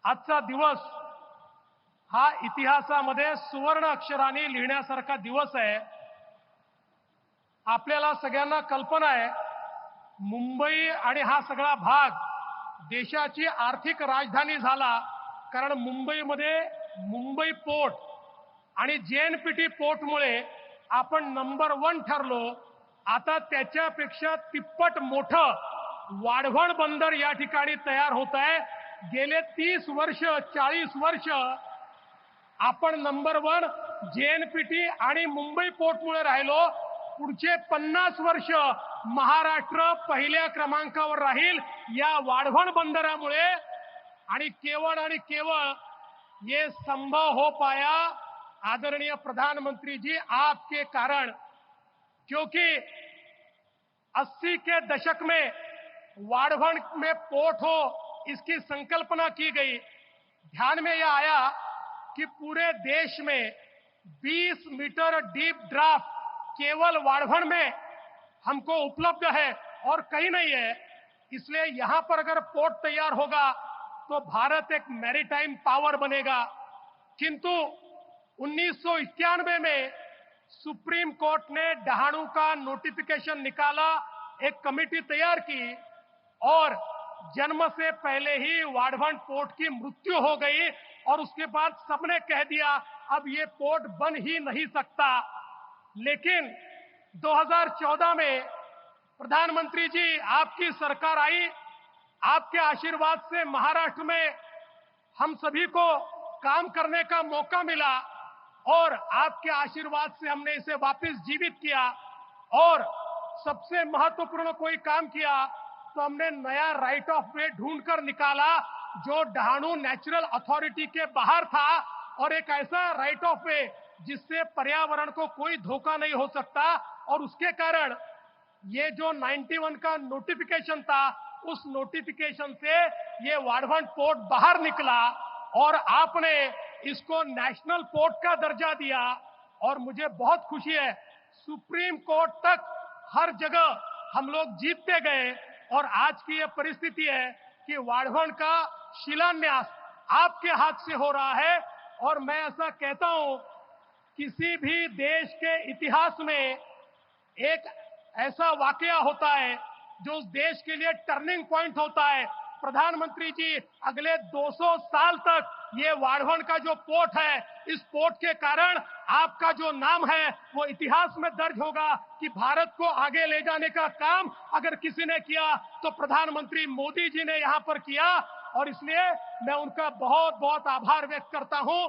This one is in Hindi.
आजचा दिवस हा इतिहासामध्ये सुवर्ण अक्षरांनी लिहिण्यासारखा दिवस आहे। आपल्याला सगळ्यांना कल्पना आहे, मुंबई आणि हा सगळा भाग देशाची आर्थिक राजधानी झाला, कारण मुंबईमध्ये मुंबई पोर्ट आणि जेएनपीटी पोर्टमुळे आपण नंबर 1 ठरलो। आता त्याच्यापेक्षा तिप्पट मोठं वाढवण बंदर या ठिकाणी तयार होत आहे। गेले 30 वर्ष 40 वर्ष आपण नंबर 1 जेएनपीटी आणि मुंबई पोर्टमुळे राहिलो। पुढचे 50 वर्ष महाराष्ट्र पहिल्या क्रमांकावर राहील या वाढवण बंदरामुळे। आणि केवळ ये संभव हो पाया आदरणीय प्रधानमंत्री जी आपके कारण, क्योंकि 80 के दशक में वाढवण में पोर्ट हो इसकी संकल्पना की गई। ध्यान में यह आया कि पूरे देश में 20 मीटर डीप ड्राफ्ट केवल वाढवण में हमको उपलब्ध है और कहीं नहीं है। इसलिए यहां पर अगर पोर्ट तैयार होगा तो भारत एक मैरीटाइम पावर बनेगा। किंतु 1991 में सुप्रीम कोर्ट ने डहाणू का नोटिफिकेशन निकाला, एक कमेटी तैयार की और जन्म से पहले ही वाढवण पोर्ट की मृत्यु हो गई। और उसके बाद सबने कह दिया अब ये पोर्ट बन ही नहीं सकता। लेकिन 2014 में प्रधानमंत्री जी आपकी सरकार आई, आपके आशीर्वाद से महाराष्ट्र में हम सभी को काम करने का मौका मिला और आपके आशीर्वाद से हमने इसे वापस जीवित किया। और सबसे महत्वपूर्ण कोई काम किया तो हमने नया राइट ऑफ वे ढूंढकर निकाला जो डहाणू नेचुरल अथॉरिटी के बाहर था, और एक ऐसा राइट ऑफ वे जिससे पर्यावरण को कोई धोखा नहीं हो सकता। और उसके कारण ये जो 91 का नोटिफिकेशन था, उस नोटिफिकेशन से ये वाढवण पोर्ट बाहर निकला और आपने इसको नेशनल पोर्ट का दर्जा दिया। और मुझे बहुत खुशी है, सुप्रीम कोर्ट तक हर जगह हम लोग जीतते गए और आज की ये परिस्थिति है कि वाढवण का शिलान्यास आपके हाथ से हो रहा है। और मैं ऐसा कहता हूं, किसी भी देश के इतिहास में एक ऐसा वाकया होता है जो उस देश के लिए टर्निंग पॉइंट होता है। प्रधानमंत्री जी, अगले 200 साल तक ये वाढवण का जो पोर्ट है, इस पोर्ट के कारण आपका जो नाम है वो इतिहास में दर्ज होगा कि भारत को आगे ले जाने का काम अगर किसी ने किया तो प्रधानमंत्री मोदी जी ने यहां पर किया। और इसलिए मैं उनका बहुत बहुत आभार व्यक्त करता हूं।